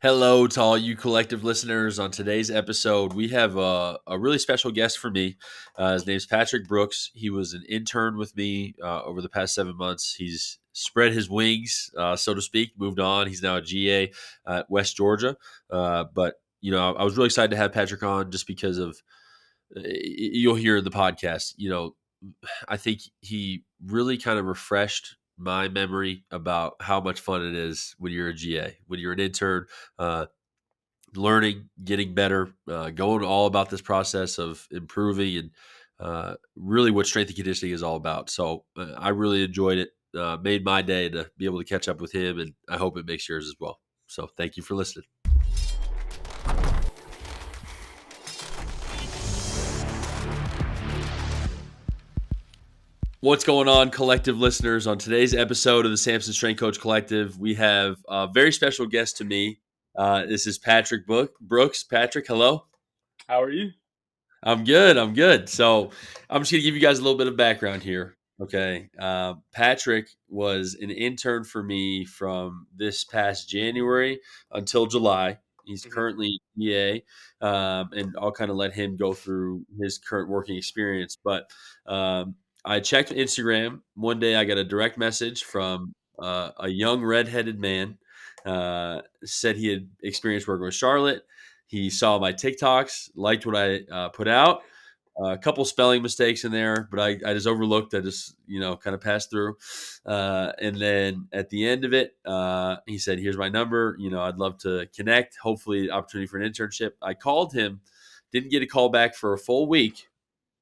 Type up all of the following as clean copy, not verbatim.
Hello to all you collective listeners. On today's episode, we have a really special guest for me. His name's Patrick Brooks. He was an intern with me over the past 7 months. He's spread his wings, so to speak, moved on. He's now a GA at West Georgia. But I was really excited to have Patrick on just because of you'll hear in the podcast. I think he really kind of refreshed my memory about how much fun it is when you're a GA, when you're an intern, learning, getting better, going all about this process of improving and really what strength and conditioning is all about. So I really enjoyed it. Made my day to be able to catch up with him, and I hope it makes yours as well. So thank you for listening. What's going on, collective listeners? On today's episode of the Samson Strength Coach Collective, we have a very special guest to me. This is Patrick Brooks. Patrick, hello. How are you? I'm good. I'm good. So I'm just going to give you guys a little bit of background here. Okay. Patrick was an intern for me from this past January until July. He's currently EA, and I'll kind of let him go through his current working experience. But I checked Instagram. One day I got a direct message from a young redheaded man. Said he had experienced working with Charlotte. He saw my TikToks, liked what I put out. A couple spelling mistakes in there, but I just overlooked. I just, kind of passed through. And then at the end of it, he said, "Here's my number. I'd love to connect. Hopefully, opportunity for an internship." I called him, didn't get a call back for a full week,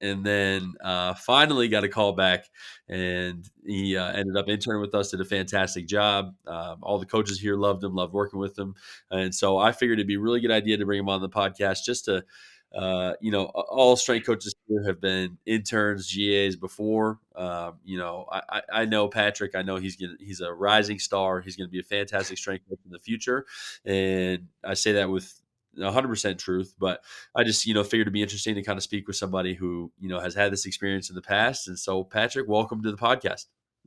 and then finally got a call back, and he ended up interning with us. Did a fantastic job. All the coaches here loved him, loved working with him, and so I figured it'd be a really good idea to bring him on the podcast just to. All strength coaches here have been interns, GAs before. I know Patrick. I know he's a rising star. He's going to be a fantastic strength coach in the future, and I say that with 100% truth. But I just figured it'd be interesting to kind of speak with somebody who has had this experience in the past. And so, Patrick, welcome to the podcast.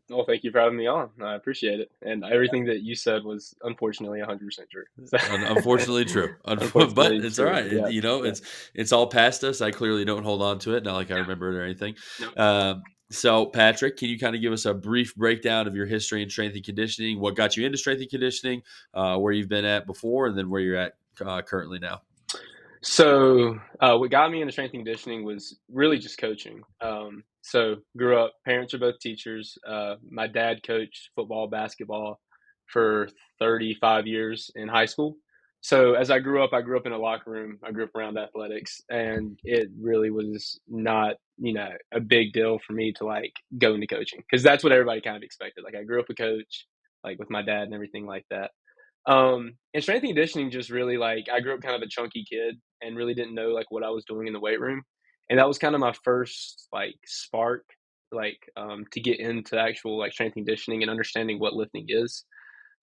Well, thank you for having me on. I appreciate it. And everything that you said was unfortunately 100% true. So, Unfortunately true. But unfortunately it's all true. right. Yeah. Yeah. It's all past us. I clearly don't hold on to it, not like I remember it or anything. No. So, Patrick, can you kind of give us a brief breakdown of your history in strength and conditioning? What got you into strength and conditioning? Where you've been at before, and then where you're at currently now? So, what got me into strength and conditioning was really just coaching. So, grew up, parents are both teachers. My dad coached football, basketball for 35 years in high school. So, as I grew up in a locker room. I grew up around athletics, and it really was not, a big deal for me to like go into coaching because that's what everybody kind of expected. Like, I grew up a coach, like with my dad and everything like that. And strength and conditioning just really like I grew up kind of a chunky kid and really didn't know like what I was doing in the weight room. And that was kind of my first like spark, to get into actual like strength and conditioning and understanding what lifting is.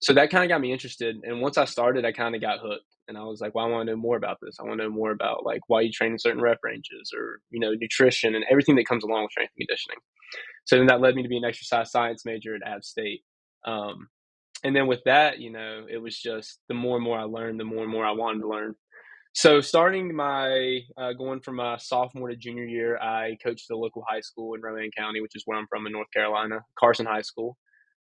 So that kind of got me interested. And once I started, I kind of got hooked. And I was like, well, I want to know more about this. I want to know more about like why you train in certain rep ranges or, nutrition and everything that comes along with strength and conditioning. So then that led me to be an exercise science major at App State. Um, and then with that, it was just the more and more I learned, the more and more I wanted to learn. So starting my going from my sophomore to junior year, I coached the local high school in Rowan County, which is where I'm from in North Carolina, Carson High School.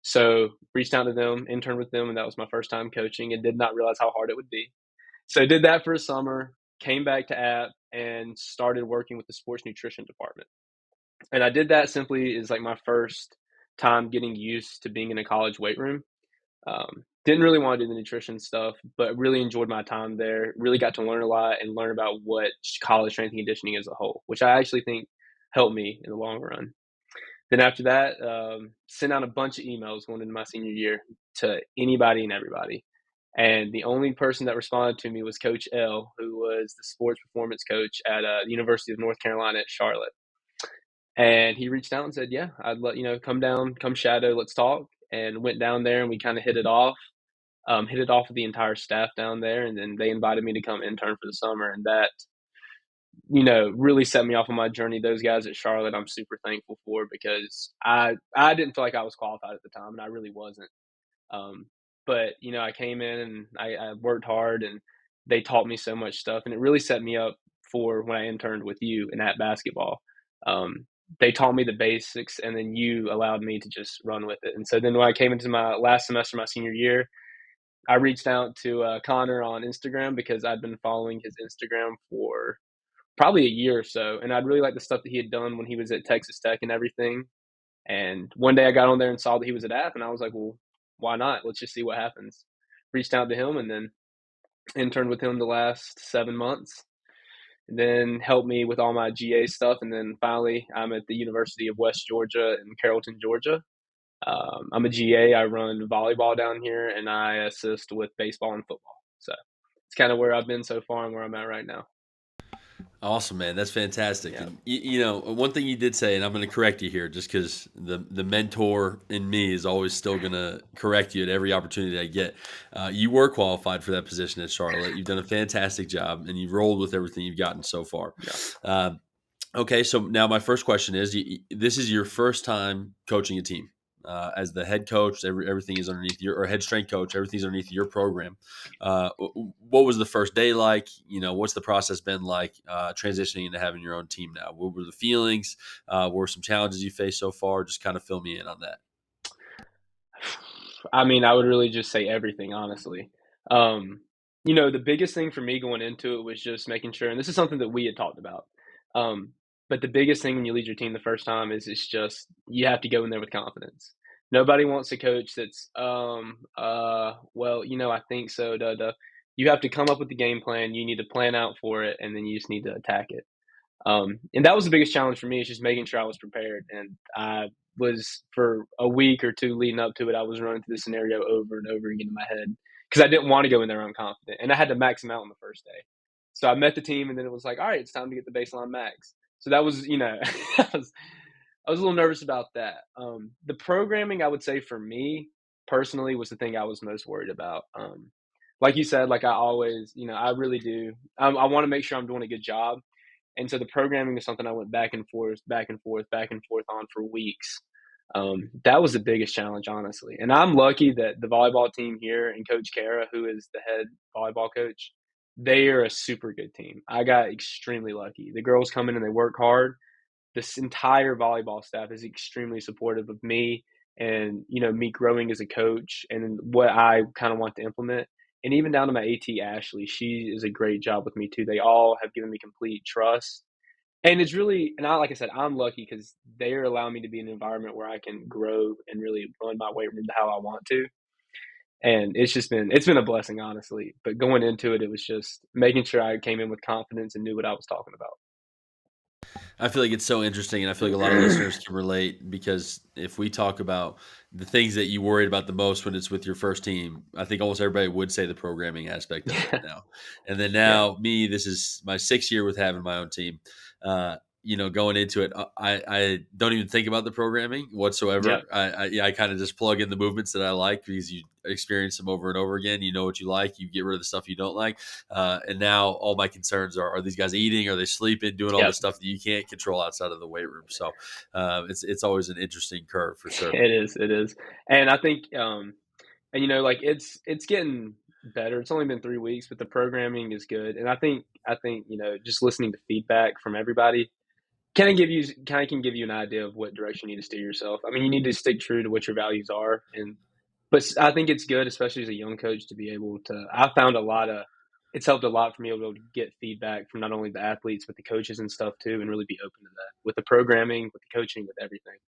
So reached out to them, interned with them, and that was my first time coaching and did not realize how hard it would be. So did that for a summer, came back to App and started working with the sports nutrition department. And I did that simply as like my first time getting used to being in a college weight room. Didn't really want to do the nutrition stuff, but really enjoyed my time there. Really got to learn a lot and learn about what college strength and conditioning as a whole, which I actually think helped me in the long run. Then after that, sent out a bunch of emails going into my senior year to anybody and everybody. And the only person that responded to me was Coach L, who was the sports performance coach at the University of North Carolina at Charlotte. And he reached out and said, "Yeah, I'd let come down, come shadow, let's talk." And went down there and we kind of hit it off with the entire staff down there. And then they invited me to come intern for the summer. And that, really set me off on my journey. Those guys at Charlotte, I'm super thankful for because I didn't feel like I was qualified at the time and I really wasn't. Um, but, I came in and I worked hard and they taught me so much stuff, and it really set me up for when I interned with you in that basketball. Um, they taught me the basics, and then you allowed me to just run with it. And so then when I came into my last semester, my senior year, I reached out to Connor on Instagram because I'd been following his Instagram for probably a year or so, and I'd really like the stuff that he had done when he was at Texas Tech and everything. And one day I got on there and saw that he was at App, and I was like, well, why not? Let's just see what happens. Reached out to him and then interned with him the last 7 months, and then helped me with all my GA stuff. And then finally, I'm at the University of West Georgia in Carrollton, Georgia. I'm a GA. I run volleyball down here, and I assist with baseball and football. So it's kind of where I've been so far and where I'm at right now. Awesome, man. That's fantastic. Yeah. And one thing you did say, and I'm going to correct you here, just because the mentor in me is always still going to correct you at every opportunity I get. You were qualified for that position at Charlotte. You've done a fantastic job, and you've rolled with everything you've gotten so far. Yeah. Uh, okay, so now my first question is: this is your first time coaching a team. As the head coach, everything is underneath your, or head strength coach, everything's underneath your program. What was the first day like? What's the process been like transitioning into having your own team now? What were the feelings? What were some challenges you faced so far? Just kind of fill me in on that. I mean, I would really just say everything, honestly. The biggest thing for me going into it was just making sure, and this is something that we had talked about. Um, but the biggest thing when you lead your team the first time is it's just you have to go in there with confidence. Nobody wants a coach that's, well, I think so, duh, duh. You have to come up with the game plan. You need to plan out for it, and then you just need to attack it. And that was the biggest challenge for me is just making sure I was prepared. And I was for a week or two leading up to it, I was running through the scenario over and over again in my head because I didn't want to go in there unconfident, and I had to max them out on the first day. So I met the team, and then it was like, all right, it's time to get the baseline max. So that was, I was a little nervous about that. The programming, I would say for me personally, was the thing I was most worried about. Like you said, like I always, I really do. I want to make sure I'm doing a good job, and so the programming is something I went back and forth, back and forth, back and forth on for weeks. That was the biggest challenge, honestly. And I'm lucky that the volleyball team here and Coach Kara, who is the head volleyball coach, they are a super good team. I got extremely lucky. The girls come in and they work hard. This entire volleyball staff is extremely supportive of me and, me growing as a coach and what I kind of want to implement. And even down to my AT Ashley, she is a great job with me too. They all have given me complete trust. And it's really, and like I said, I'm lucky because they're allowing me to be in an environment where I can grow and really run my weight room how I want to. And it's been a blessing, honestly. But going into it, it was just making sure I came in with confidence and knew what I was talking I feel like it's so interesting, and I feel like a lot of about. listeners can relate because if we talk about the things that you worried about the most when it's with your first team, I think almost everybody would say the programming aspect of it now. And then Yeah. now, me, this is my 6th year with having my own team. Going into it, I don't even think about the programming Yeah. whatsoever. I kind of just plug in the movements that I like because you experience them over and over again. You know what you like, you get rid of the stuff you don't like. And now all my concerns are these guys eating? Are they sleeping? Doing all Yeah. the stuff that you can't control outside of the weight room. So it's always an interesting curve for sure. It is, it is. And I think, and like it's getting better. It's only been 3 weeks, but the programming is good. And I think, just listening to feedback from everybody can give you an idea of what direction you need to steer yourself. I mean, you need to stick true to what your values are. But I think it's good, especially as a young coach, to be able to. I found it's helped a lot for me to be able to get feedback from not only the athletes but the coaches and stuff too, and really be open to that with the programming, with the coaching, with everything.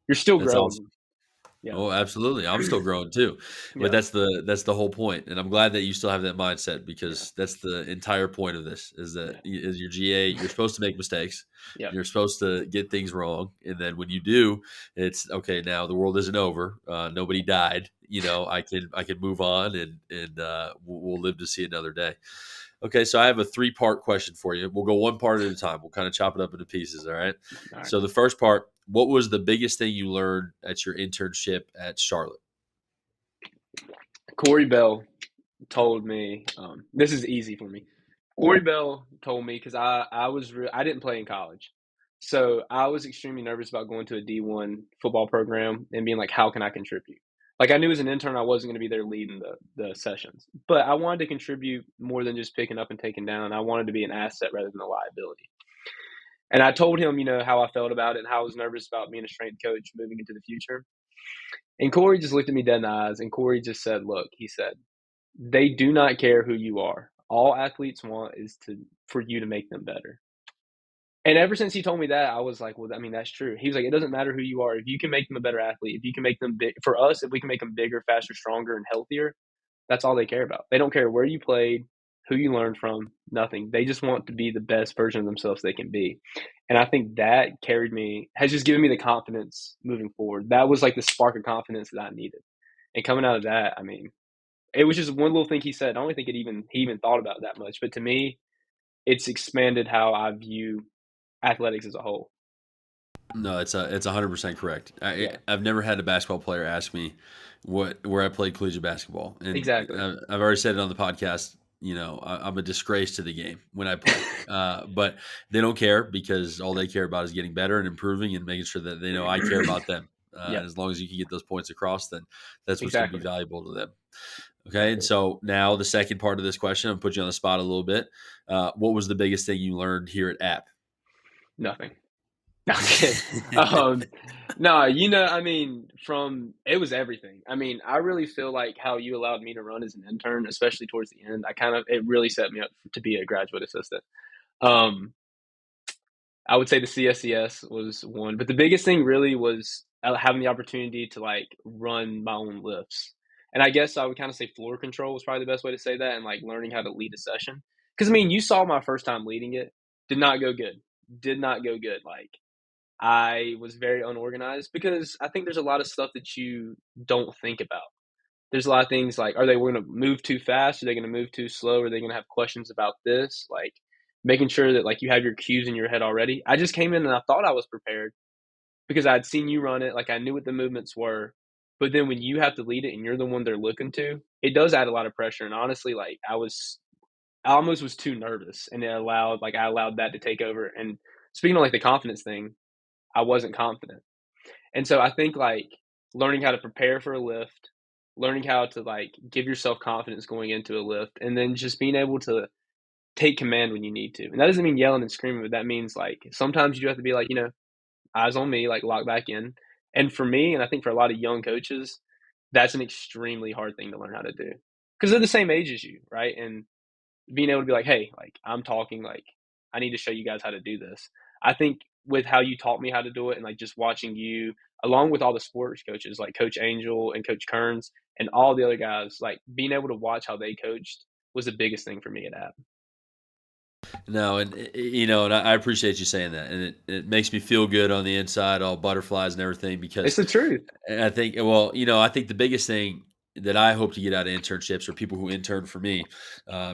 You're still That's awesome. growing. Yeah. Oh, absolutely. I'm still growing too. But Yeah. that's the whole point. And I'm glad that you still have that mindset Yeah. because that's the entire point of this is that Yeah. as your GA, you're supposed to make mistakes. Yeah. You're supposed to get things wrong. And then when you do, it's okay, now the world isn't over. Nobody died. I can move on and we'll live to see another day. Okay, so I have a 3-part question for you. We'll go one part at a time. We'll kind of chop it up into pieces, all right? All right. So the first part, what was the biggest thing you learned at your internship at Charlotte? Corey Bell told me, this is easy for me. Corey Bell told me because I didn't play in college, so I was extremely nervous about going to a D1 football program and being like, how can I contribute? Like I knew as an intern, I wasn't going to be there leading the sessions, but I wanted to contribute more than just picking up and taking down. I wanted to be an asset rather than a liability. And I told him, how I felt about it and how I was nervous about being a strength coach moving into the future. And Corey just looked at me dead in the eyes, and Corey just said, "Look," he said, "they do not care who you are. All athletes want is for you to make them better." And ever since he told me that, I was like, "Well, I mean, that's true." He was like, "It doesn't matter who you are. If you can make them a better athlete, if you can make them big for us, if we can make them bigger, faster, stronger, and healthier, that's all they care about. They don't care where you played, who you learned from, nothing. They just want to be the best version of themselves they can be." And I think that has just given me the confidence moving forward. That was like the spark of confidence that I needed. And coming out of that, I mean, it was just one little thing he said. I don't think he even thought about it that much. But to me, it's expanded how I view athletics as a whole. No, it's 100% correct. Yeah, I've never had a basketball player ask me where I played collegiate basketball, and exactly. I've already said it on the podcast. I'm a disgrace to the game when I play, but they don't care because all they care about is getting better and improving and making sure that they know I care about them. And Yep, as long as you can get those points across, then that's what's going to be exactly. valuable to them. Okay, That's and it. so now the second part of this question, I'm put you on the spot a little bit. What was the biggest thing you learned here at App? Nothing. No, I'm kidding. Um, no, I mean, from it was everything. I mean, I really feel like how you allowed me to run as an intern, especially towards the end, it really set me up to be a graduate assistant. Um, I would say the CSCS was one, but the biggest thing really was having the opportunity to like run my own lifts. And I guess I would kind of say floor control was probably the best way to say that, and like learning how to lead a session. Because I mean, you saw my first time leading it, did not go good. Did not go good. Like I was very unorganized because I think there's a lot of stuff that you don't think about. There's a lot of things like, are they going to move too fast? Are they going to move too slow? Are they going to have questions about this? Like making sure that like you have your cues in your head already. I just came in and I thought I was prepared because I'd seen you run it. Like I knew what the movements were. But then when you have to lead it and you're the one they're looking to, it does add a lot of pressure. And honestly, like I almost was too nervous and I allowed that to take over. And speaking of like the confidence thing, I wasn't confident. And so I think like learning how to prepare for a lift, learning how to like give yourself confidence going into a lift, and then just being able to take command when you need to. And that doesn't mean yelling and screaming, but that means like sometimes you do have to be like, eyes on me, like lock back in. And for me, and I think for a lot of young coaches, that's an extremely hard thing to learn how to do because they're the same age as you, right? And being able to be like, hey, like I'm talking, like I need to show you guys how to do this. I think with how you taught me how to do it and like just watching you, along with all the sports coaches like Coach Angel and Coach Kearns and all the other guys, like being able to watch how they coached was the biggest thing for me at App. No, and and I appreciate you saying that, and it makes me feel good on the inside, all butterflies and everything, It's because the truth. I think, well, I think the biggest thing that I hope to get out of internships or people who intern for me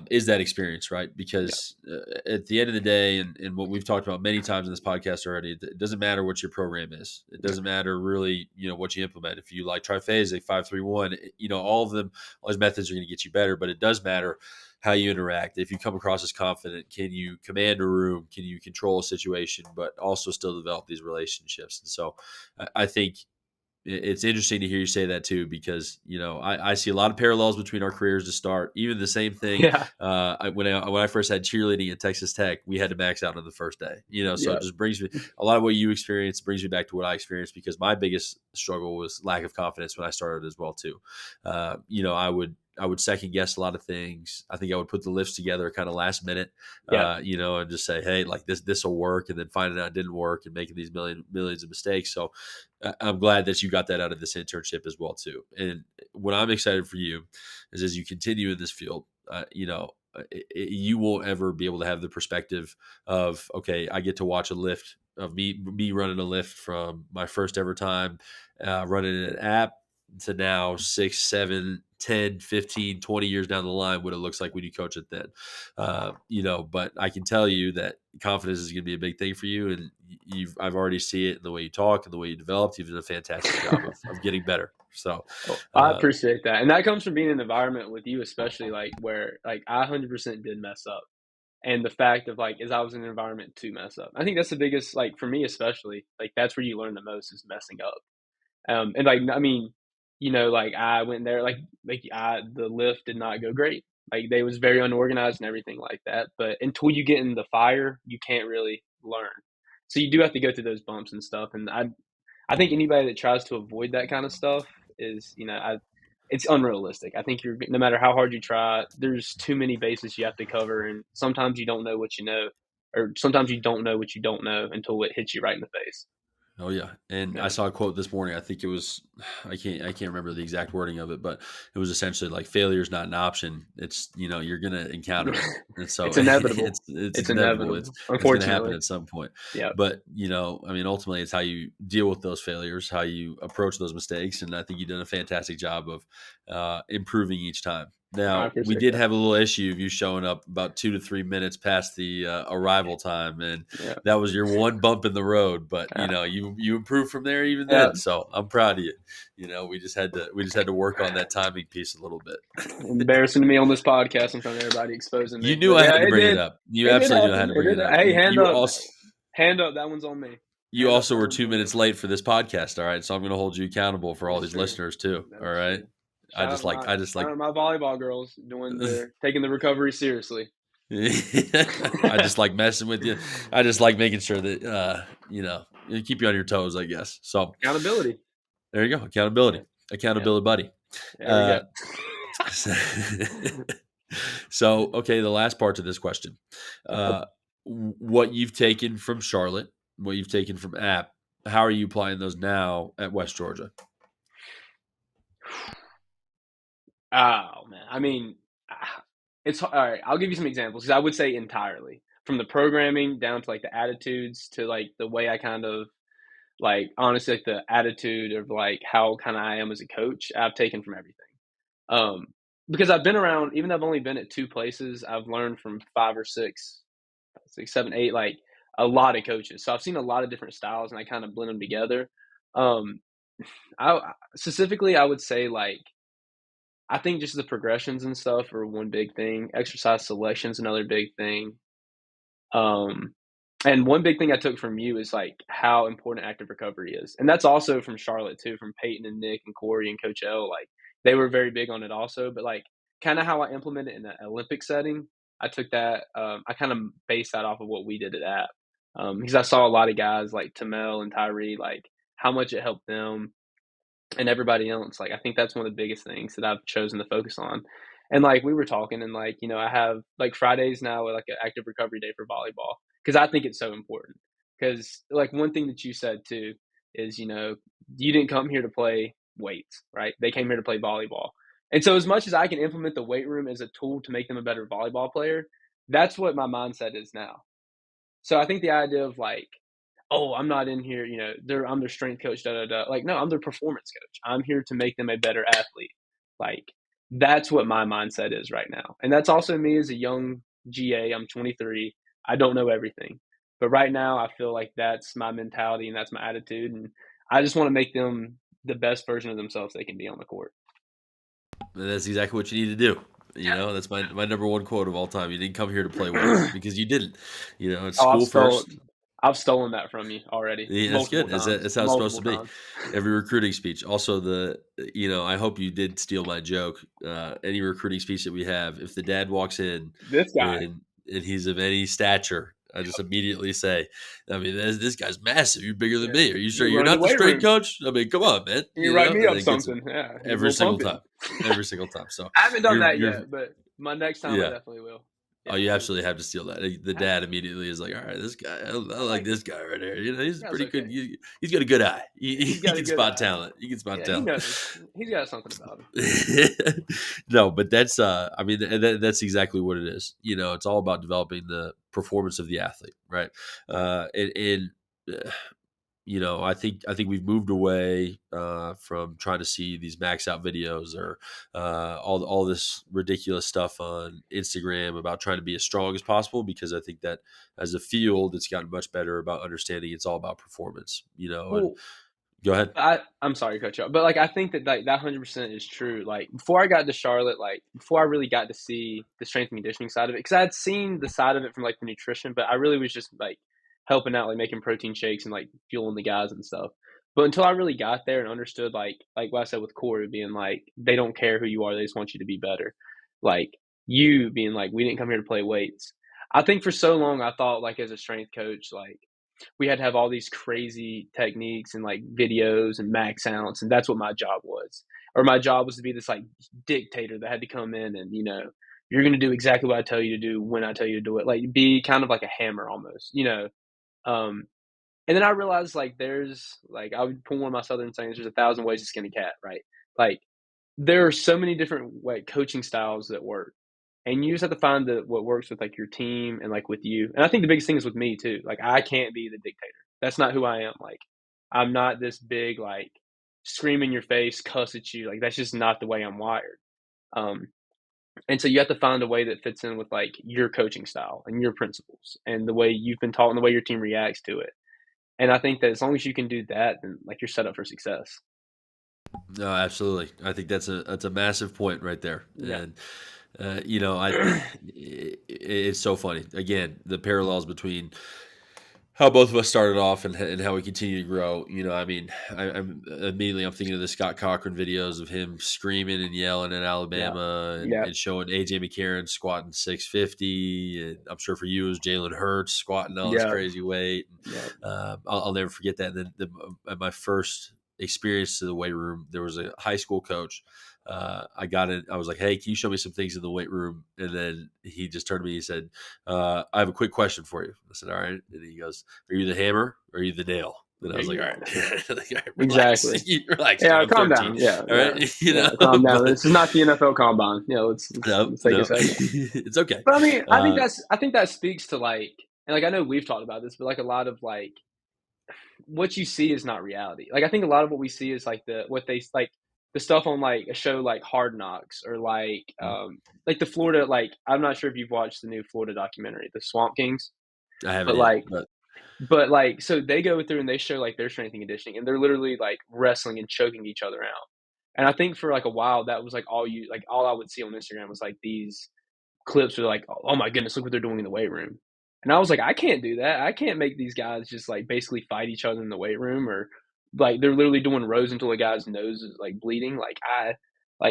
is that experience, right? Yeah. Because at the end of the day, and what we've talked about many times in this podcast already, it doesn't matter what your program is. It Yeah. doesn't matter really, what you implement. If you like triphasic, 5-3-1, all of them, all these methods are going to get you better, but it does matter how you interact. If you come across as confident, can you command a room? Can you control a situation, but also still develop these relationships? And so I think it's interesting to hear you say that too, because I see a lot of parallels between our careers to start. Even the same thing Yeah. when I first had cheerleading at Texas Tech, we had to max out on the first day. So it Yeah. just brings me a lot of what you experienced brings me back to what I experienced, because my biggest struggle was lack of confidence when I started as well too. I would second guess a lot of things. I think I would put the lifts together kind of last minute, Yeah. and just say, hey, like this will work, and then finding out it didn't work and making these millions of mistakes. So I'm glad that you got that out of this internship as well too. And what I'm excited for you is as you continue in this field, you won't ever be able to have the perspective of, okay, I get to watch a lift of me running a lift from my first ever time running an app to now 6, 7, 10, 15, 20 years down the line, what it looks like when you coach it then. But I can tell you that confidence is going to be a big thing for you. And I've already see it in the way you talk and the way you developed. You've done a fantastic job of getting better. So, Well, I uh, appreciate that. And that comes from being in an environment with you, especially like where like I 100% did mess up. And the fact of like, is I was in an environment to mess up. I think that's the biggest, like for me, especially like that's where you learn the most is messing up. And like, I mean, like I went there, the lift did not go great. Like they was very unorganized and everything like that. But until you get in the fire, you can't really learn. So you do have to go through those bumps and stuff. And I think anybody that tries to avoid that kind of stuff is, it's unrealistic. I think you're no matter how hard you try, there's too many bases you have to cover, and sometimes you don't know what you know, or sometimes you don't know what you don't know until it hits you right in the face. Oh yeah, and I Yeah, saw a quote this morning. I think it was I can't remember the exact wording of it, but it was essentially like failure is not an option. It's you're gonna encounter it, and so it's inevitable. it's It's inevitable. inevitable, It's gonna happen unfortunately. at some point. Yeah, But I mean, ultimately, it's how you deal with those failures, how you approach those mistakes, and I think you've done a fantastic job of improving each time. I Now, we appreciate did that. have a little issue of you showing up about 2 to 3 minutes past the arrival time, and Yeah, that was your one bump in the road, but yeah, you improved from there even yeah. then. So I'm proud of you. We just had to work on that timing piece a little bit. Embarrassing to me on this podcast in front of everybody, exposing You me. knew But I yeah, had to bring it up. You it did absolutely knew I had happen. to It bring did. it up. Hey, You, hand you up, also hand up. That one's on me. you Hand up. also That were one's two on me. minutes late for this podcast. All right, so I'm going to hold you accountable for That all is these true. listeners too. That All is right. true. I just like I just Shout like out to my volleyball girls taking the recovery seriously. I just like messing with you. I just like making sure that keep you on your toes, I guess. So Accountability. there you go. Yeah. Accountability. Yeah. Accountability buddy. There we go. Uh so okay, the last part to this question. Uh, Uh what you've taken from Charlotte, what you've taken from App, how are you applying those now at West Georgia? oh man. I mean, it's all right. I'll give you some examples because I would say entirely from the programming down to like the attitudes to like the way I kind of like honestly like the attitude of like how kind of I am as a coach. I've taken from everything. Um, because I've been around, even though I've only been at two places, I've learned from five or six, 6, 7, 8, like a lot of coaches. So I've seen a lot of different styles, and I kind of blend them together. Um, specifically, I would say like I think just the progressions and stuff are one big thing. Exercise selection is another big thing. Um, and one big thing I took from you is like how important active recovery is, and that's also from Charlotte too, from Peyton and Nick and Corey and Coach L. Like they were very big on it also, but like kind of how I implement it in an Olympic setting. I took that. I kind of based that off of what we did at App, because I saw a lot of guys like Tamel and Tyree, like how much it helped them and everybody else. Like I think that's one of the biggest things that I've chosen to focus on. And like we were talking, and like I have like Fridays now, like an active recovery day for volleyball because I think it's so important. Because like one thing that you said too is you didn't come here to play weights, right? They came here to play volleyball. And so as much as I can implement the weight room as a tool to make them a better volleyball player, that's what my mindset is now. So I think the idea of like, oh, I'm not in here, I'm their strength coach, da da da. Like, no, I'm their performance coach. I'm here to make them a better athlete. Like, that's what my mindset is right now. And that's also me as a young GA. I'm 23. I don't know everything. But right now, I feel like that's my mentality and that's my attitude. And I just want to make them the best version of themselves they can be on the court. And that's exactly what you need to do. That's my number one quote of all time. You didn't come here to play weights Yeah. because you didn't. It's Oh, school first. I've stolen that from you already Yeah, that's multiple good. times. That's how it's supposed Multiple to be. times. Every recruiting speech. Also, I hope you did steal my joke. Any recruiting speech that we have, if the dad walks in This guy. and he's of any stature, I just immediately say, I mean, this guy's massive. You're bigger than Yeah. me. Are you sure You you're run the not the weight strength room. coach? I mean, come on, man. You write me And up it gets him something. Yeah, he's a every little single pumpy. time. Every single time. So I haven't done that you're yet, but my next time I yeah. definitely will. Oh, Yeah, you absolutely have to steal that. The have dad to. immediately is like, "All right, this guy, I I like like this guy right here. this He's guy's pretty good. okay. He's got a good eye. He, He's he got a can good spot eye. talent. He can spot Yeah, he talent." knows. He's got something about him. No, but that's I mean that's exactly what it is. It's all about developing the performance of the athlete, right? Right. And I think we've moved away from trying to see these max out videos or all this ridiculous stuff on Instagram about trying to be as strong as possible, because I think that as a field, it's gotten much better about understanding it's all about performance. And Well, go ahead. I'm sorry to cut you off, but like I think that like that 100% is true. Like before I got to Charlotte, like before I really got to see the strength and conditioning side of it, because I had seen the side of it from like the nutrition, but I really was just like helping out, like making protein shakes and like fueling the guys and stuff. But until I really got there and understood, like what I said with Corey being like, they don't care who you are, they just want you to be better. Like you being like, we didn't come here to play weights. I think for so long I thought like as a strength coach, like we had to have all these crazy techniques and like videos and max ounce, and that's what my job was. Or my job was to be this like dictator that had to come in and you're going to do exactly what I tell you to do when I tell you to do it. Like be kind of like a hammer almost. Um, and then I realized like there's like I would pull one of my southern sayings, there's 1,000 ways to skin a cat, right? Like there are so many different like coaching styles that work. And you just have to find what works with like your team and like with you. And I think the biggest thing is with me too. Like I can't be the dictator. That's not who I am. Like I'm not this big like scream in your face, cuss at you. Like that's just not the way I'm wired. Um, and so you have to find a way that fits in with like your coaching style and your principles and the way you've been taught and the way your team reacts to it. And I think that as long as you can do that, then like you're set up for success. No, absolutely. I think that's a massive point right there. Yeah. And it's so funny. Again, the parallels between how both of us started off and how we continue to grow. I mean, I'm thinking of the Scott Cochran videos of him screaming and yelling at Yeah. Alabama Yeah. and showing AJ McCarron squatting 650, and I'm sure for you it was Jalen Hurts squatting all this Yeah. crazy weight. Yeah. I'll never forget that. And then at my first experience to the weight room, there was a high school coach. I got in. I was like, "Hey, can you show me some things in the weight room?" And then he just turned to me. He said, "I have a quick question for you." I said, "All right." And he goes, "Are you the hammer or are you the nail?" And I There was like, you "All go. Yeah. right, like, all right, relax, Exactly. relax, dude. Yeah, I'm calm 13. down. Yeah, All yeah, right, yeah. Calm down. but This is not the NFL combine. Let's take a no, second. it's okay." But I mean, Uh, I think that speaks to like, and like I know we've talked about this, but like a lot of like what you see is not reality. Like I think a lot of what we see is like the stuff on like a show like Hard Knocks or like the Florida like I'm not sure if you've watched the new Florida documentary, The Swamp Kings, I haven't but yet, like but so they go through and they show like their strength and conditioning, and they're literally like wrestling and choking each other out. And I think for like a while that was like all I would see on Instagram was like these clips were like, oh my goodness, look what they're doing in the weight room. And I was like, I can't do that. I can't make these guys just like basically fight each other in the weight room or like they're literally doing rows until a guy's nose is like bleeding. Like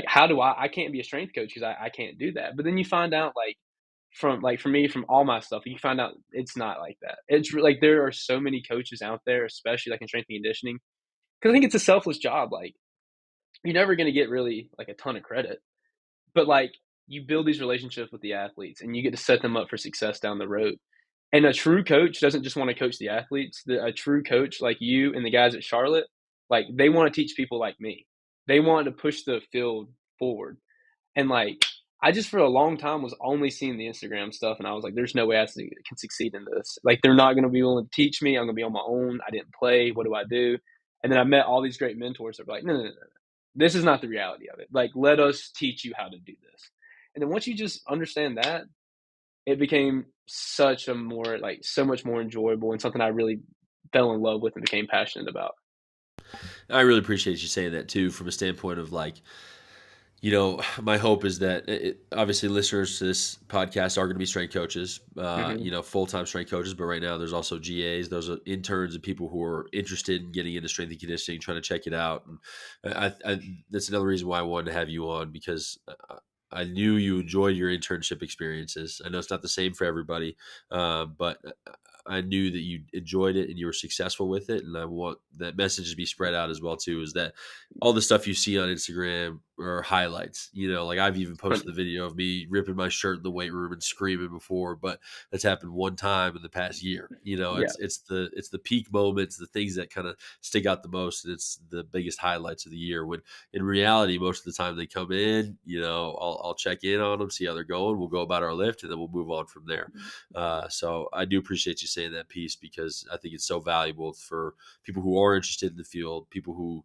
how do I can't be a strength coach because I can't do that. But then you find out like for me from all my stuff, you find out it's not like that. Like there are so many coaches out there, especially like in strength and conditioning, because I think it's a selfless job. Like you're never going to get really like a ton of credit, but like you build these relationships with the athletes and you get to set them up for success down the road. And a true coach doesn't just want to coach the athletes. A true coach like you and the guys at Charlotte, like they want to teach people like me. They want to push the field forward. And like I just for a long time was only seeing the Instagram stuff, and I was like, "There's no way can succeed in this. Like they're not going to be willing to teach me. I'm going to be on my own. I didn't play. What do I do?" And then I met all these great mentors that were like, "No, no, no, no, no. This is not the reality of it. Like let us teach you how to do this." And then once you just understand that, it became so much more enjoyable and something I really fell in love with and became passionate about. I really appreciate you saying that too, from a standpoint of like, my hope is that obviously listeners to this podcast are going to be strength coaches, Hmm. full time strength coaches. But right now, there's also GAs, those are interns, and people who are interested in getting into strength and conditioning, trying to check it out. And that's another reason why I wanted to have you on because I knew you enjoyed your internship experiences. I know it's not the same for everybody, but I knew that you enjoyed it and you were successful with it. And I want that message to be spread out as well too. Is that all the stuff you see on Instagram are highlights. Like I've even posted the video of me ripping my shirt in the weight room and screaming before, but that's happened one time in the past year. Yeah. It's the peak moments, the things that kind of stick out the most, and it's the biggest highlights of the year. When in reality, most of the time they come in, I'll check in on them, see how they're going. We'll go about our lift, and then we'll move on from there. So I do appreciate you saying that piece because I think it's so valuable for people who are interested in the field, people who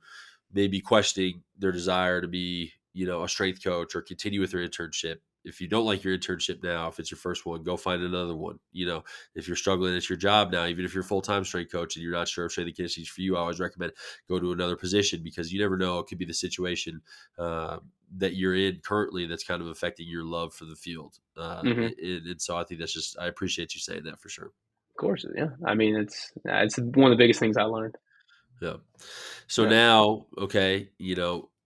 may be questioning their desire to be, a strength coach or continue with their internship. If you don't like your internship now, if it's your first one, go find another one. If you're struggling, it's your job now. Even if you're a full-time strength coach and you're not sure if strength and conditioning is for you, I always recommend go to another position because you never know. It could be the situation that you're in currently that's kind of affecting your love for the field. Hmm. And so I think I appreciate you saying that for sure. Of course. Yeah. I mean, it's one of the biggest things I learned. Yeah. So Yeah. now, okay,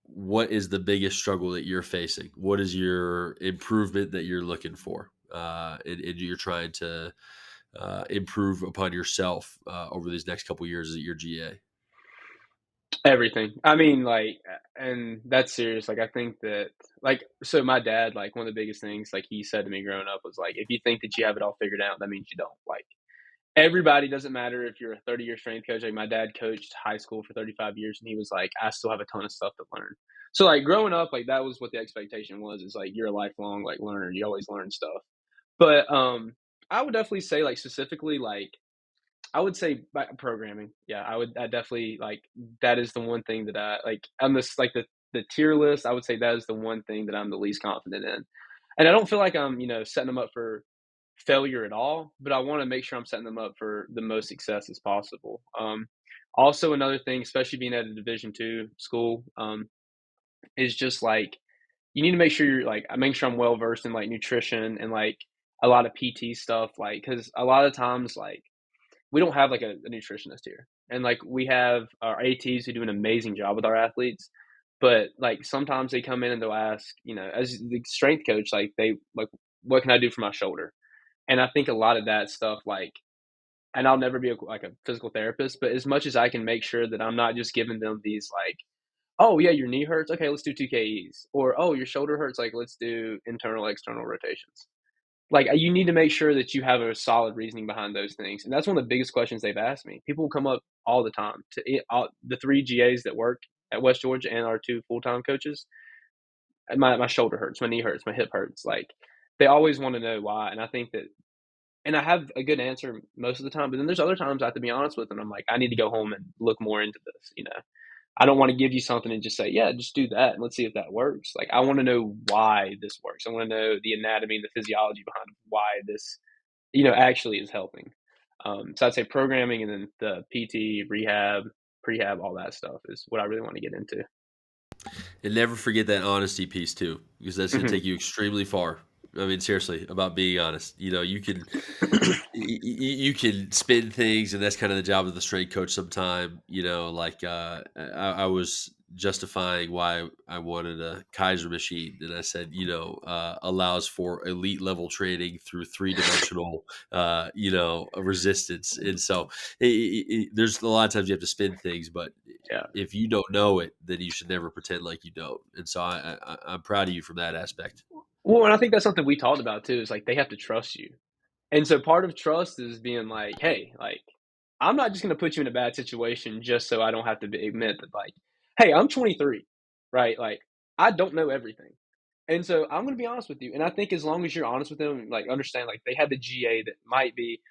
what is the biggest struggle that you're facing? What is your improvement that you're looking for? And you're trying to improve upon yourself over these next couple years at your GA. Everything. I mean, like, and that's serious. Like, I think that, like, so my dad, like, one of the biggest things, like, he said to me growing up was like, if you think that you have it all figured out, that means you don't. Like, everybody doesn't matter if you're a 30-year strength coach. Like, my dad coached high school for 35 years, and he was like, I still have a ton of stuff to learn. So, like, growing up, like, that was what the expectation was, is like, you're a lifelong, like, learner. You always learn stuff. But I would definitely say, like, specifically, like, I would say programming. Yeah, I definitely like that is the one thing that I like on this like the tier list. I would say that is the one thing that I'm the least confident in, and I don't feel like I'm setting them up for failure at all. But I want to make sure I'm setting them up for the most success as possible. Also, another thing, especially being at a Division II school, is just like you need to make sure you're like I make sure I'm well versed in like nutrition and like a lot of PT stuff, like because a lot of times like we don't have like a nutritionist here. And like we have our ATs who do an amazing job with our athletes. But like sometimes they come in and they'll ask, as the strength coach, like they like, what can I do for my shoulder? And I think a lot of that stuff, like, and I'll never be like a physical therapist, but as much as I can make sure that I'm not just giving them these like, oh yeah, your knee hurts, okay, let's do 2 KEs, or oh your shoulder hurts, like let's do internal external rotations. Like, you need to make sure that you have a solid reasoning behind those things, and that's one of the biggest questions they've asked me. People will come up all the time to the 3 GAs that work at West Georgia and our 2 full-time coaches. And my shoulder hurts, my knee hurts, my hip hurts, like, they always wanna know why, and I think that and I have a good answer most of the time, but then there's other times I have to be honest with them. I'm like, "I need to go home and look more into this." I don't wanna give you something and just say, "Yeah, just do that, and let's see if that works." Like, I wanna know why this works. I wanna know the anatomy and the physiology behind why this, actually is helping. So I'd say programming and then the PT, rehab, prehab, all that stuff is what I really wanna get into. And never forget that honesty piece too, because that's going to Mhm. take you extremely far. I mean, seriously, about being honest. You can you can spin things, and that's kind of the job of the strength coach. Sometime, like I was justifying why I wanted a Kaiser machine, and I said, allows for elite level training through 3 dimensional, resistance, and so there's a lot of times you have to spin things, but Yeah. if you don't know it, then you should never pretend like you don't. And so I'm proud of you from that aspect. Well, and I think that's something we talked about too, is, like, they have to trust you. And so part of trust is being like, "Hey, like, I'm not just gonna put you in a bad situation just so I don't have to admit that, like, hey, I'm 23, right? Like, I don't know everything. And so I'm gonna be honest with you. And I think as long as you're honest with them, like, understand, like, they have the GA that might be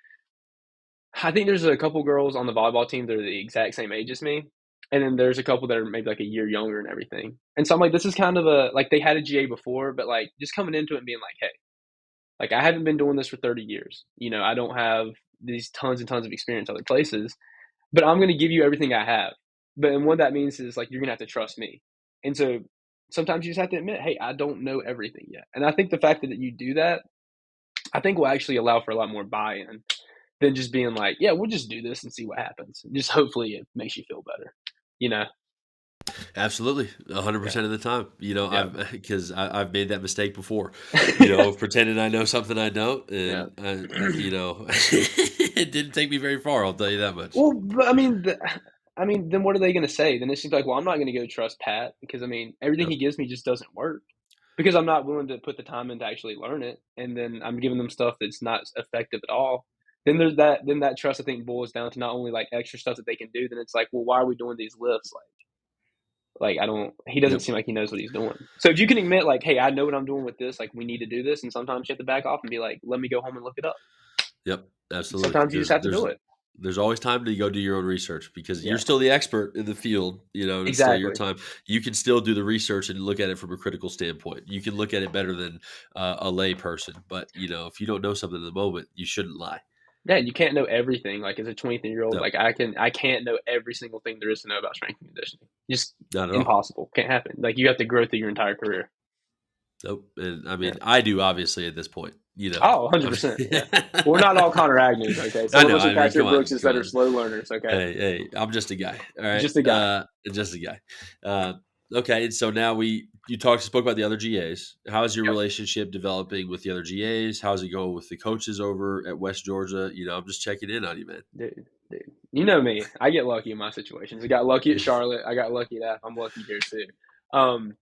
I think there's a couple girls on the volleyball team that are the exact same age as me, and then there's a couple that are maybe, like, a year younger and everything. And so I'm like, this is kind of a like, they had a GA before, but, like, just coming into it and being like, "Hey, like, I haven't been doing this for 30 years. I don't have these tons and tons of experience other places, but I'm gonna give you everything I have. But and what that means is, like, you're gonna have to trust me." And so, sometimes you just have to admit, "Hey, I don't know everything yet." And I think the fact that you do that, I think will actually allow for a lot more buy-in than just being like, "Yeah, we'll just do this and see what happens." Just hopefully it makes you feel better, you know? Absolutely, Yeah, 100% of the time. yeah, I've because I've made that mistake before. Of pretending I know something I don't, yeah. and it didn't take me very far. I'll tell you that much. Well, but I mean, then what are they gonna say? Then it's just like, well, I'm not gonna go trust Pat because I mean, everything Yep, he gives me just doesn't work because I'm not willing to put the time in to actually learn it, and then I'm giving them stuff that's not effective at all. Then there's that. Then that trust I think boils down to not only like extra stuff that they can do. Then it's like, well, why are we doing these lifts? Like I don't. He doesn't yep, seem like he knows what he's doing. So if you can admit, like, hey, I know what I'm doing with this. Like, we need to do this, and sometimes you have to back off and be like, let me go home and look it up. yep. Absolutely. Sometimes you just There's have to there's do it. there's always time to go do your own research because you're Yeah, still the expert in the field, and it's still your exactly. time. You can still do the research and look at it from a critical standpoint. You can look at it better than a lay person, but if you don't know something in the moment, you shouldn't lie. Yeah, you can't know everything. Like as a 23-year-old, No, like I can't know every single thing there is to know about strength and conditioning. Just not at all. impossible. Can't happen. Like you have to grow through your entire career. Nope. And I Yeah. mean, I do obviously at this point. you know. Oh, 100%. Yeah. We're not all Connor Agnews, okay? I Some of know. us are I mean, Patrick come on, Brookses come that are on. slow learners, okay? Hey, I'm just a guy. All right. Just a guy. Just a guy. Okay. And so now spoke about the other GAs. How's your Yep. relationship developing with the other GAs? How's it going with the coaches over at West Georgia? I'm just checking in on you, man. Dude. You know me. I get lucky in my situations. I got lucky at Charlotte. I got lucky at App. I'm lucky here too. Um,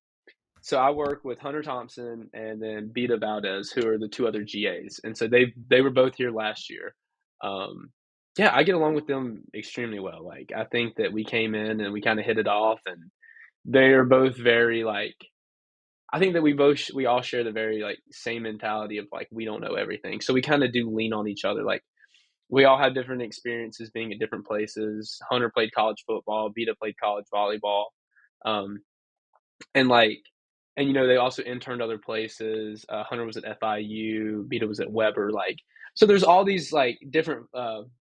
so I work with Hunter Thompson and then Beta Valdez, who are the two other GAs. And so they were both here last year. Um, yeah, I get along with them extremely well. Like I think that we came in and we kind of hit it off, and they are both very like I think that we all share the very like same mentality of like we don't know everything. So we kind of do lean on each other. Like we all have different experiences being at different places. Hunter played college football, Beta played college volleyball. Um, and like and they also interned other places. Hunter was at FIU, Beta was at Weber. Like so there's all these like different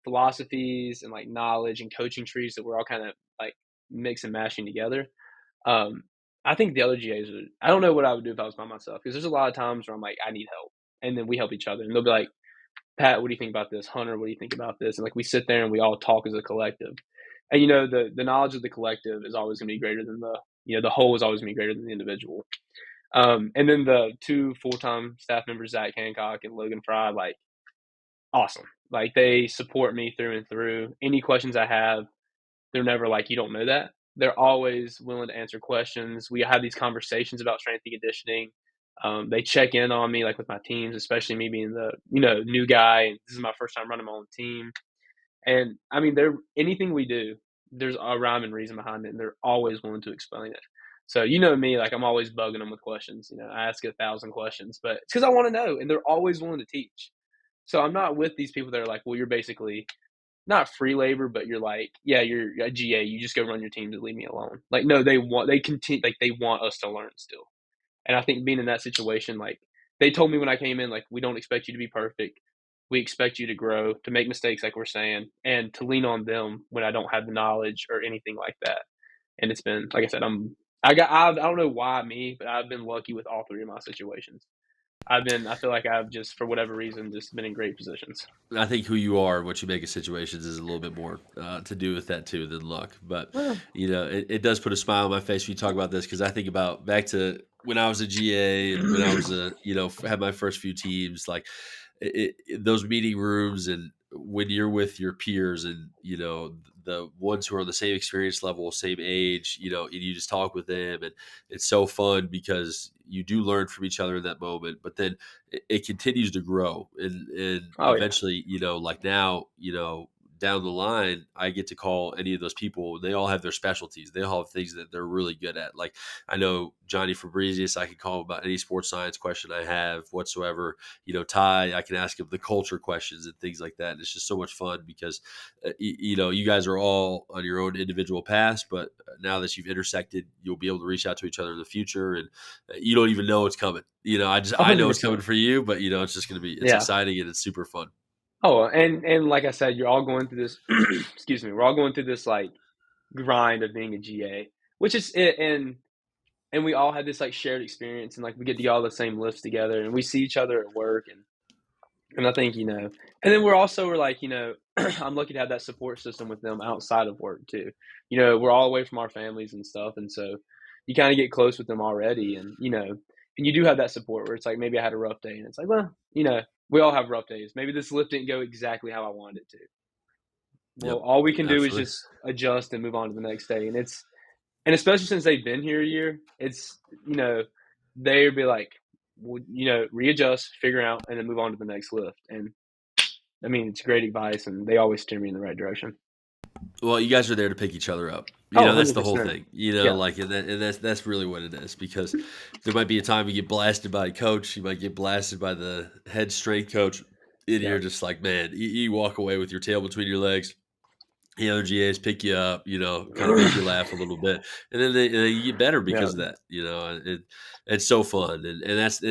philosophies and like knowledge and coaching trees that we're all kind of like mix and mashing together. um, I think the other GAs would. I don't know what I would do if I was by myself because there's a lot of times where I'm like, I need help, and then we help each other, and they'll be like, Pat, what do you think about this? Hunter, what do you think about this? And like we sit there and we all talk as a collective, and the knowledge of the collective is always going to be greater than the whole is always going to be greater than the individual. And then the two full time staff members, Zach Hancock and Logan Fry, like awesome. Like they support me through and through. Any questions I have, they're never like, you don't know that. They're always willing to answer questions. We have these conversations about strength and conditioning. They check in on me, like with my teams, especially me being the new guy. And this is my first time running my own team. And I mean, they're anything we do, there's a rhyme and reason behind it, and they're always willing to explain it. So me, like I'm always bugging them with questions. I ask 1,000 questions, but it's because I want to know, and they're always willing to teach. So I'm not with these people that are like, well, you're basically not free labor, but you're like, yeah, you're a GA. You just go run your teams and leave me alone. Like, no, they continue, like they want us to learn still. And I think being in that situation, like they told me when I came in, like we don't expect you to be perfect. We expect you to grow, to make mistakes, like we're saying, and to lean on them when I don't have the knowledge or anything like that. And it's been, like I said, I don't know why me, but I've been lucky with all three of my situations. I feel like I've just, for whatever reason, just been in great positions. I think who you are, what you make of situations, is a little bit more to do with that too than luck. But Well, it does put a smile on my face when you talk about this because I think about back to when I was a GA and when I was had my first few teams, like those meeting rooms and when you're with your peers and the ones who are on the same experience level, same age, and you just talk with them, and it's so fun because you do learn from each other in that moment. But then it continues to grow, and oh yeah, eventually, like now, down the line, I get to call any of those people. They all have their specialties. They all have things that they're really good at. Like I know Johnny Fabrizius, I can call him about any sports science question I have whatsoever. Ty, I can ask him the culture questions and things like that. And it's just so much fun because, you guys are all on your own individual paths, but now that you've intersected, you'll be able to reach out to each other in the future, and you don't even know it's coming. I know it's coming 100%. for you, but it's just going to it's Yeah. exciting and it's super fun. Oh, and like I said, you're all going through this. Excuse me. We're all going through this like grind of being a GA, which is it, and we all had this like shared experience, and like we get to do all the same lifts together, and we see each other at work, and I think and then we're like I'm lucky to have that support system with them outside of work too. We're all away from our families and stuff, and so you kind of get close with them already, and and you do have that support where it's like maybe I had a rough day, and it's like, well, we all have rough days. Maybe this lift didn't go exactly how I wanted it to. Well, Yep, all we can do is absolutely. just adjust and move on to the next day, and especially since they've been here a year, it's they'd be like, well, readjust, figure out, and then move on to the next lift. And I mean, it's great advice, and they always steer me in the right direction. Well, you guys are there to pick each other up. Oh, That's the whole 100%. thing. Yeah. Like and that's really what it is because there might be a time you get blasted by a coach, you might get blasted by the head strength coach, and Yeah. you're just like, man, you walk away with your tail between your legs. The other GAs pick you up, kind of make you laugh a little bit, and then you get better Yeah. because of that. It's so fun, and that's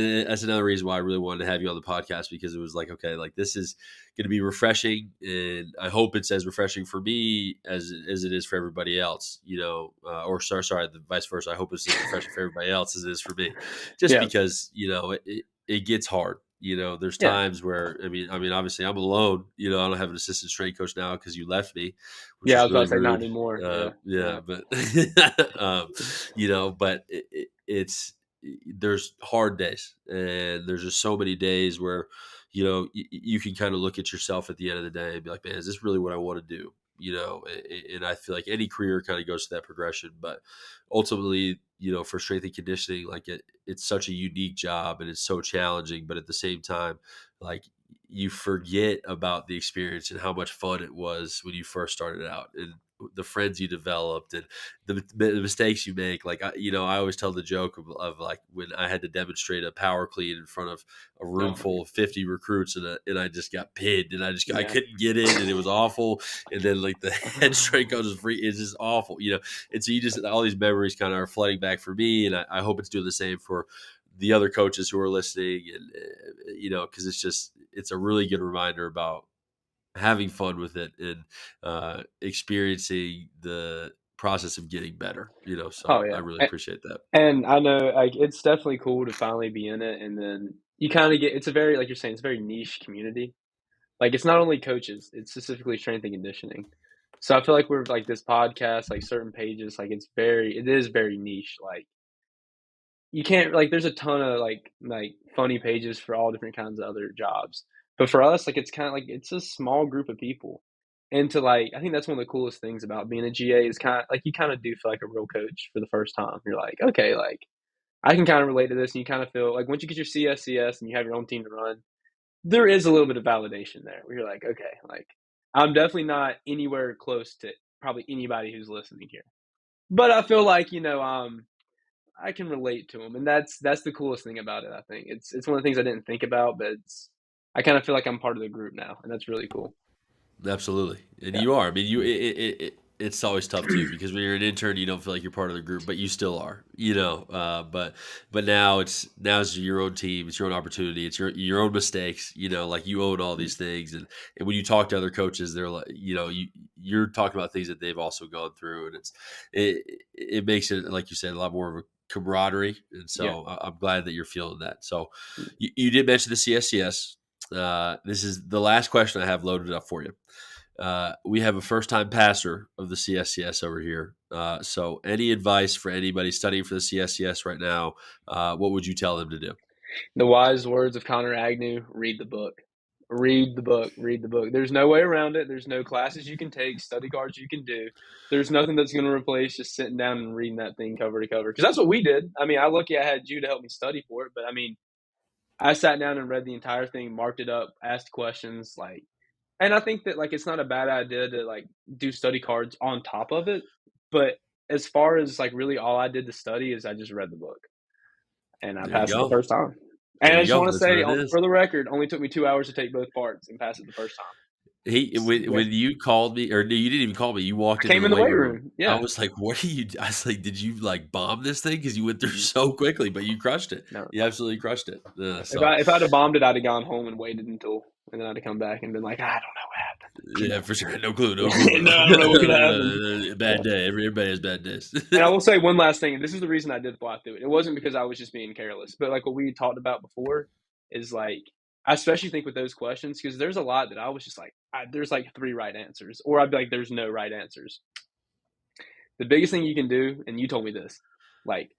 another reason why I really wanted to have you on the podcast because it was like, okay, like this is going to be refreshing, and I hope it's as refreshing for me as it is for everybody else. Or sorry, the vice versa. I hope it's as refreshing for everybody else as it is for me, just Yeah. because it gets hard. There's Yeah. times where I mean, obviously I'm alone. I don't have an assistant strength coach now because you left me, which Yeah, I is was about really to say not rude. anymore. Yeah, Yeah, yeah. but but there's hard days, and there's just so many days where you can kind of look at yourself at the end of the day and be like, man, is this really what I want to do? And I feel like any career kind of goes to that progression, but ultimately, for strength and conditioning, like it's such a unique job and it's so challenging, but at the same time, like you forget about the experience and how much fun it was when you first started out, and the friends you developed, and the mistakes you make. Like I always tell the joke of like when I had to demonstrate a power clean in front of a room No, full of 50 recruits, and I just got pinned, and I yeah. couldn't get it, and it was awful. And then like the head strength coach is free. It's just awful. And so you just all these memories kind of are flooding back for me, and I hope it's doing the same for the other coaches who are listening, and because it's a really good reminder about having fun with it, and experiencing the process of getting better. Oh, So I yeah. really appreciate that. And I know, like, it's definitely cool to finally be in it, and then you kinda get it's a very like you're saying, it's a very niche community. Like, it's not only coaches, it's specifically strength and conditioning. So I feel like we're like, this podcast, like, certain pages, like, it is very niche, like, you can't like, there's a ton of, like, funny pages for all different kinds of other jobs. But for us, like, it's kinda like it's a small group of people. And to, like I think that's one of the coolest things about being a GA is kinda like, you kinda do feel like a real coach for the first time. You're like, "Okay, like, I can kinda relate to this," and you kinda feel like once you get your CSCS and you have your own team to run, there is a little bit of validation there where you're like, "Okay, like, I'm definitely not anywhere close to probably anybody who's listening here." But I feel like, I can relate to them, and that's the coolest thing about it, I think. It's one of the things I didn't think about, but I kinda feel like I'm part of the group now, and that's really cool. Absolutely, and Yeah. you are. I mean, it's always tough too because when you're an intern, you don't feel like you're part of the group, but you still are. But now it's your own team, it's your own opportunity, it's your own mistakes. Like you own all these things, and when you talk to other coaches, they're like, you're talking about things that they've also gone through, and it makes it, like you said, a lot more of a camaraderie. And Yeah. so I'm glad that you're feeling that. So you did mention the CSCS. This is the last question I have loaded up for you. We have a first time passer of the CSCS over here. So, any advice for anybody studying for the CSCS right now? What would you tell them to do? The wise words of Connor Agnew, read the book. Read the book, read the book. There's no way around it. There's no classes you can take, study cards you can do. There's nothing that's going to replace just sitting down and reading that thing cover to cover. Because that's what we did. I mean, I lucky I had you to help me study for it, but I mean, I sat down and read the entire thing, marked it up, asked questions, like, and I think that like it's not a bad idea to like do study cards on top of it. But as far as like really all I did to study is I just read the book and I There you passed it the go. first time. And There I you just go. want to That's what say, it is. for the record, only took me 2 hours to take both parts and pass it the first time. He Yeah, when you called me, or no, you didn't even call me. You I walked into came the in the weight weight room. room. I Yeah. was like, "What are you?" I was like, "Did you like bomb this thing?" Because you went through Mhm. so quickly, but you crushed it. No, You absolutely crushed it. if So if I'd have bombed it, I'd have gone home and waited until, and then I'd have come back and been like, I don't know what happened. yeah, for sure. No clue. No clue, No, I don't know what could happen. bro. Bad Yeah. day. Everybody has bad days. And I will say one last thing, and this is the reason I did fly through it. It wasn't because I was just being careless, but like what we talked about before is like, I especially think with those questions, because there's a lot that I was just like, there's like three right answers, or I'd be like, there's no right answers. The biggest thing you can do, and you told me this, like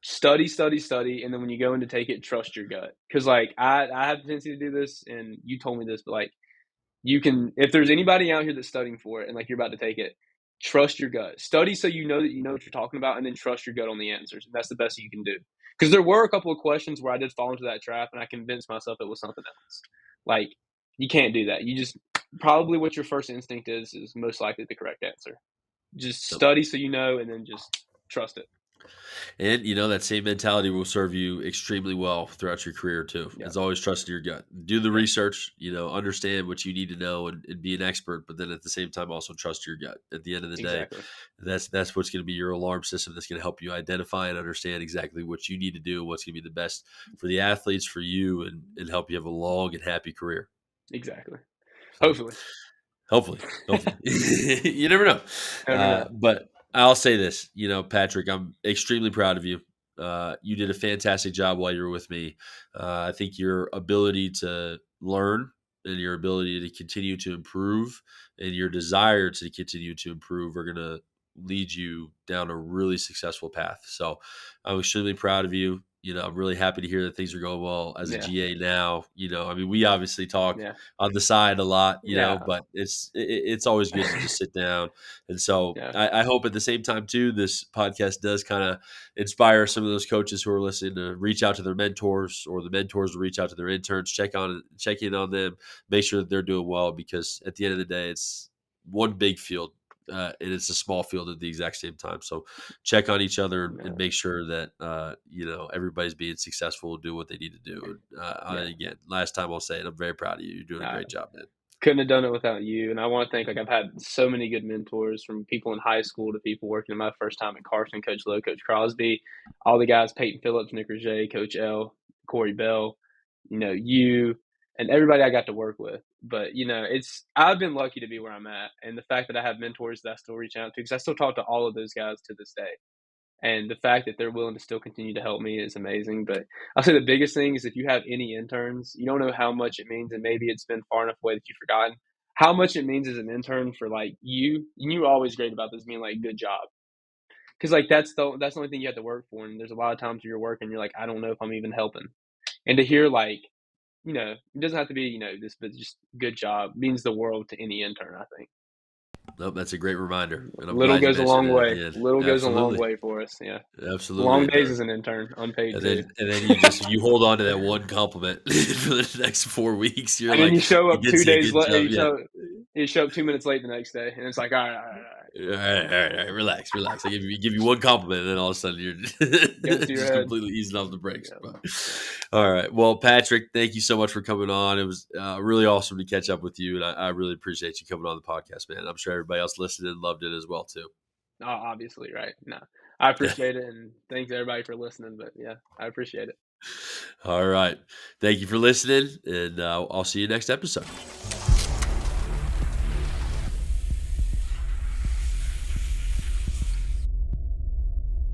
study, study, study, and then when you go in to take it, trust your gut. Because like I have the tendency to do this, and you told me this, but like you can, if there's anybody out here that's studying for it and like you're about to take it, trust your gut. Study so you know that you know what you're talking about, and then trust your gut on the answers. And that's the best you can do. Because there were a couple of questions where I did fall into that trap, and I convinced myself it was something else. Like you can't do that. You just probably what your first instinct is most likely the correct answer. Just study so you know, and then just trust it. And that same mentality will serve you extremely well throughout your career too. Yeah, It's always trust your gut. Do the yeah, research, understand what you need to know, and be an expert, but then at the same time also trust your gut. At the end of the day, exactly, that's what's going to be your alarm system that's going to help you identify and understand exactly what you need to do, what's going to be the best for the athletes, for you, and help you have a long and happy career. exactly. So Hopefully, hopefully, you never know. never know. But I'll say this, Patrick, I'm extremely proud of you. you did a fantastic job while you were with me. I think your ability to learn and your ability to continue to improve and your desire to continue to improve are going to lead you down a really successful path. So I'm extremely proud of you. I'm really happy to hear that things are going well as a Yeah, GA now. I mean, we obviously talk yeah, on the side a lot, yeah, but it's always good to just sit down. And so yeah, I hope at the same time too, this podcast does kind of inspire some of those coaches who are listening to reach out to their mentors, or the mentors to reach out to their interns, check in on them, make sure that they're doing well, because at the end of the day, it's one big field. And it's a small field at the exact same time. So check on each other and yeah, make sure that everybody's being successful, do what they need to do. And yeah. again, last time I'll say it, I'm very proud of you. You're doing a Uh, great job, man. couldn't have done it without you. And I want to thank, like, I've had so many good mentors, from people in high school to people working in my first time at Carson, Coach Lowe, Coach Crosby, all the guys, Peyton Phillips, Nick Roget, Coach L, Corey Bell, you, and everybody I got to work with. But, I've been lucky to be where I'm at. And the fact that I have mentors that I still reach out to, because I still talk to all of those guys to this day. And the fact that they're willing to still continue to help me is amazing. But I'll say the biggest thing is, if you have any interns, you don't know how much it means, and maybe it's been far enough away that you've forgotten how much it means as an intern for, like, you. And you were always great about this, being like, good job. Because, like, that's the only thing you have to work for. And there's a lot of times where you're working, you're like, I don't know if I'm even helping. And to hear, like, it doesn't have to be, this, but just good job means the world to any intern, I think. Nope, that's a great reminder, and I'm Little glad you goes a mentioned long it at way. the end. Little goes a long Absolutely, way for us. Yeah. absolutely, Long it days does. as an intern, unpaid And too. then you hold on to that one compliment for the next 4 weeks. You're And then like, you show you up did 2 say a days good late. job, yeah. You show up 2 minutes late the next day, and it's like, all right, all right, all right. All right, relax, relax. I give you one compliment, and then all of a sudden you're Gun to your just head. completely easing off the brakes. Yeah, But yeah, all right, well, Patrick, thank you so much for coming on. It was really awesome to catch up with you, and I really appreciate you coming on the podcast, man. I'm sure everybody else listening loved it as well too. obviously, right? No, I appreciate it, and thanks everybody for listening. But yeah, I appreciate it. All right, thank you for listening, and I'll see you next episode.